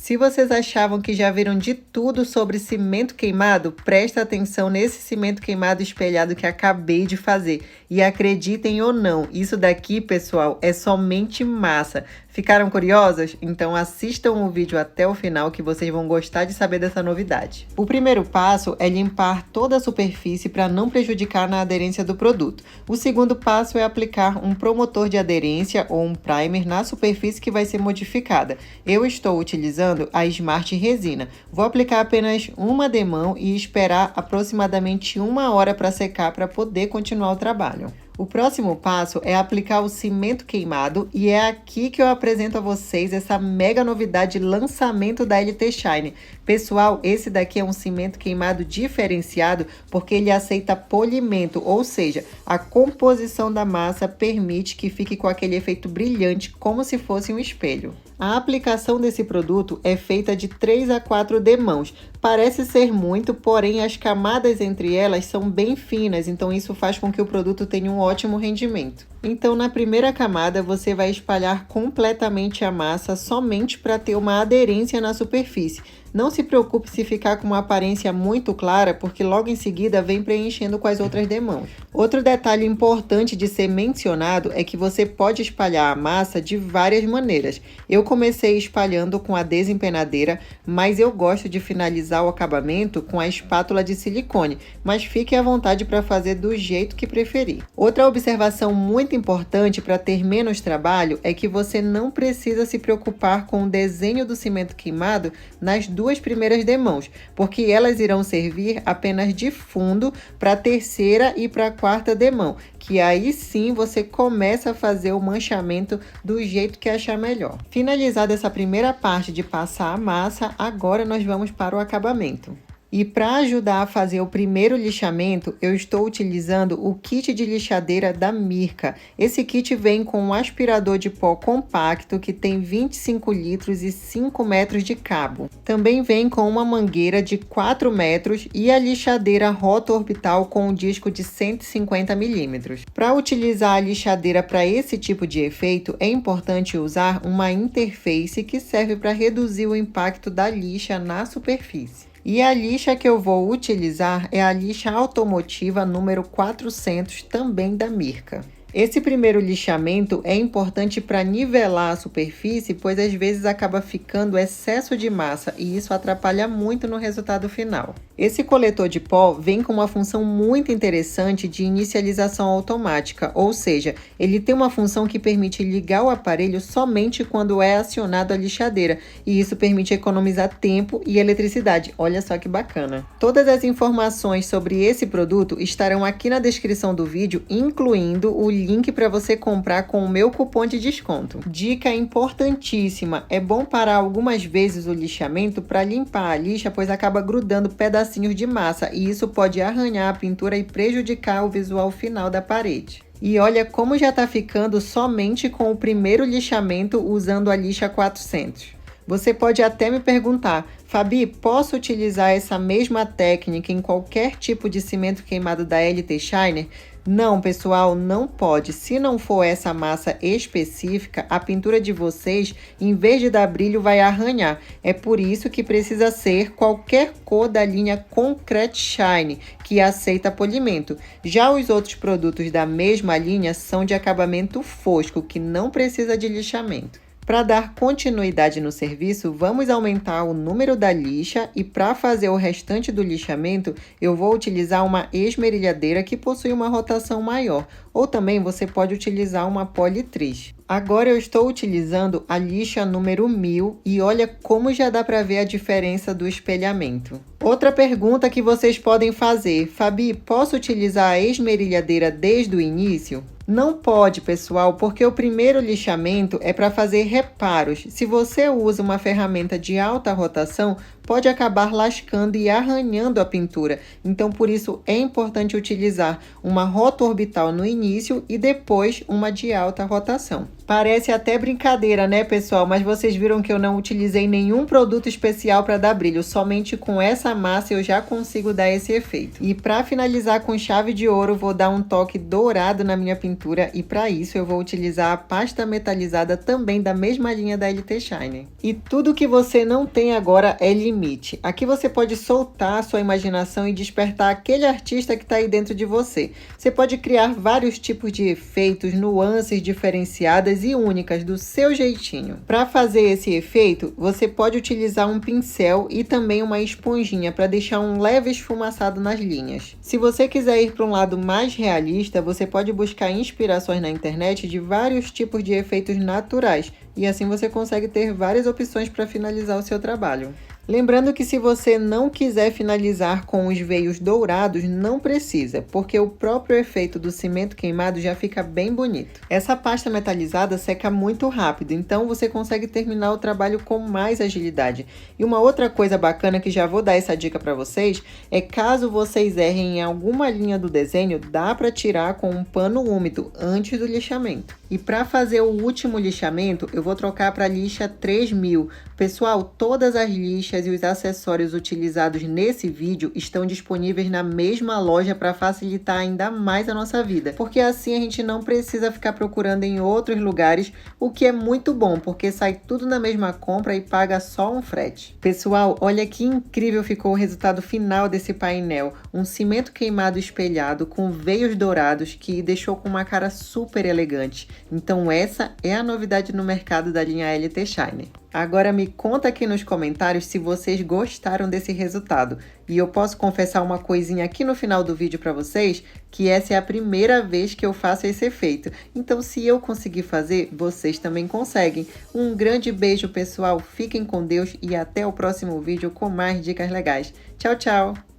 Se vocês achavam que já viram de tudo sobre cimento queimado, presta atenção nesse cimento queimado espelhado que acabei de fazer. E acreditem ou não, isso daqui, pessoal, é somente massa. Ficaram curiosas? Então assistam o vídeo até o final que vocês vão gostar de saber dessa novidade. O primeiro passo é limpar toda a superfície para não prejudicar na aderência do produto. O segundo passo é aplicar um promotor de aderência ou um primer na superfície que vai ser modificada. Eu estou utilizando a Smart Resina. Vou aplicar apenas uma demão e esperar aproximadamente 1 hora para secar para poder continuar o trabalho. O próximo passo é aplicar o cimento queimado e é aqui que eu apresento a vocês essa mega novidade de lançamento da LT Shine. Pessoal, esse daqui é um cimento queimado diferenciado porque ele aceita polimento, ou seja, a composição da massa permite que fique com aquele efeito brilhante como se fosse um espelho. A aplicação desse produto é feita de 3 a 4 demãos. Parece ser muito, porém as camadas entre elas são bem finas, então isso faz com que o produto tenha um ótimo rendimento. Então, na primeira camada, você vai espalhar completamente a massa somente para ter uma aderência na superfície. Não se preocupe se ficar com uma aparência muito clara, porque logo em seguida vem preenchendo com as outras demãos. Outro detalhe importante de ser mencionado é que você pode espalhar a massa de várias maneiras. Eu comecei espalhando com a desempenadeira, mas eu gosto de finalizar o acabamento com a espátula de silicone, mas fique à vontade para fazer do jeito que preferir. Outra observação muito importante para ter menos trabalho é que você não precisa se preocupar com o desenho do cimento queimado nas 2 primeiras demãos, porque elas irão servir apenas de fundo para a terceira e para a quarta demão, que aí sim você começa a fazer o manchamento do jeito que achar melhor. Finalizada essa primeira parte de passar a massa, agora nós vamos para o acabamento. E para ajudar a fazer o primeiro lixamento, eu estou utilizando o kit de lixadeira da Mirka. Esse kit vem com um aspirador de pó compacto que tem 25 litros e 5 metros de cabo. Também vem com uma mangueira de 4 metros e a lixadeira rota orbital com um disco de 150 milímetros. Para utilizar a lixadeira para esse tipo de efeito, é importante usar uma interface que serve para reduzir o impacto da lixa na superfície. E a lixa que eu vou utilizar é a lixa automotiva número 400, também da Mirka. Esse primeiro lixamento é importante para nivelar a superfície, pois às vezes acaba ficando excesso de massa e isso atrapalha muito no resultado final. Esse coletor de pó vem com uma função muito interessante de inicialização automática, ou seja, ele tem uma função que permite ligar o aparelho somente quando é acionado a lixadeira, e isso permite economizar tempo e eletricidade. Olha só que bacana! Todas as informações sobre esse produto estarão aqui na descrição do vídeo, incluindo o link para você comprar com o meu cupom de desconto. Dica importantíssima, é bom parar algumas vezes o lixamento para limpar a lixa, pois acaba grudando pedacinhos de massa e isso pode arranhar a pintura e prejudicar o visual final da parede. E olha como já está ficando somente com o primeiro lixamento usando a lixa 400. Você pode até me perguntar, Fabi, posso utilizar essa mesma técnica em qualquer tipo de cimento queimado da LT Shiner? Não, pessoal, não pode. Se não for essa massa específica, a pintura de vocês, em vez de dar brilho, vai arranhar. É por isso que precisa ser qualquer cor da linha Concrete Shine, que aceita polimento. Já os outros produtos da mesma linha são de acabamento fosco, que não precisa de lixamento. Para dar continuidade no serviço, vamos aumentar o número da lixa e para fazer o restante do lixamento, eu vou utilizar uma esmerilhadeira que possui uma rotação maior, ou também você pode utilizar uma politriz. Agora eu estou utilizando a lixa número 1000 e olha como já dá para ver a diferença do espelhamento. Outra pergunta que vocês podem fazer, Fabi, posso utilizar a esmerilhadeira desde o início? Não pode, pessoal, porque o primeiro lixamento é para fazer reparos. Se você usa uma ferramenta de alta rotação, pode acabar lascando e arranhando a pintura. Então, por isso é importante utilizar uma rota orbital no início e depois uma de alta rotação. Parece até brincadeira, né, pessoal? Mas vocês viram que eu não utilizei nenhum produto especial para dar brilho. Somente com essa massa eu já consigo dar esse efeito. E para finalizar com chave de ouro, vou dar um toque dourado na minha pintura. E para isso eu vou utilizar a pasta metalizada também da mesma linha da LT Shine. E tudo que você não tem agora é limite. Aqui você pode soltar a sua imaginação e despertar aquele artista que está aí dentro de você. Você pode criar vários tipos de efeitos, nuances diferenciadas e únicas do seu jeitinho. Para fazer esse efeito, você pode utilizar um pincel e também uma esponjinha para deixar um leve esfumaçado nas linhas. Se você quiser ir para um lado mais realista, você pode buscar inspirações na internet de vários tipos de efeitos naturais e assim você consegue ter várias opções para finalizar o seu trabalho. Lembrando que se você não quiser finalizar com os veios dourados, não precisa, porque o próprio efeito do cimento queimado já fica bem bonito. Essa pasta metalizada seca muito rápido, então você consegue terminar o trabalho com mais agilidade. E uma outra coisa bacana que já vou dar essa dica para vocês, é caso vocês errem em alguma linha do desenho, dá para tirar com um pano úmido antes do lixamento. E para fazer o último lixamento, eu vou trocar para a lixa 3000. Pessoal, todas as lixas e os acessórios utilizados nesse vídeo estão disponíveis na mesma loja para facilitar ainda mais a nossa vida, porque assim a gente não precisa ficar procurando em outros lugares, o que é muito bom, porque sai tudo na mesma compra e paga só um frete. Pessoal, olha que incrível ficou o resultado final desse painel, um cimento queimado espelhado com veios dourados que deixou com uma cara super elegante. Então essa é a novidade no mercado da linha LT Shine. Agora me conta aqui nos comentários se vocês gostaram desse resultado. E eu posso confessar uma coisinha aqui no final do vídeo para vocês, que essa é a primeira vez que eu faço esse efeito. Então se eu conseguir fazer, vocês também conseguem. Um grande beijo, pessoal, fiquem com Deus e até o próximo vídeo com mais dicas legais. Tchau, tchau!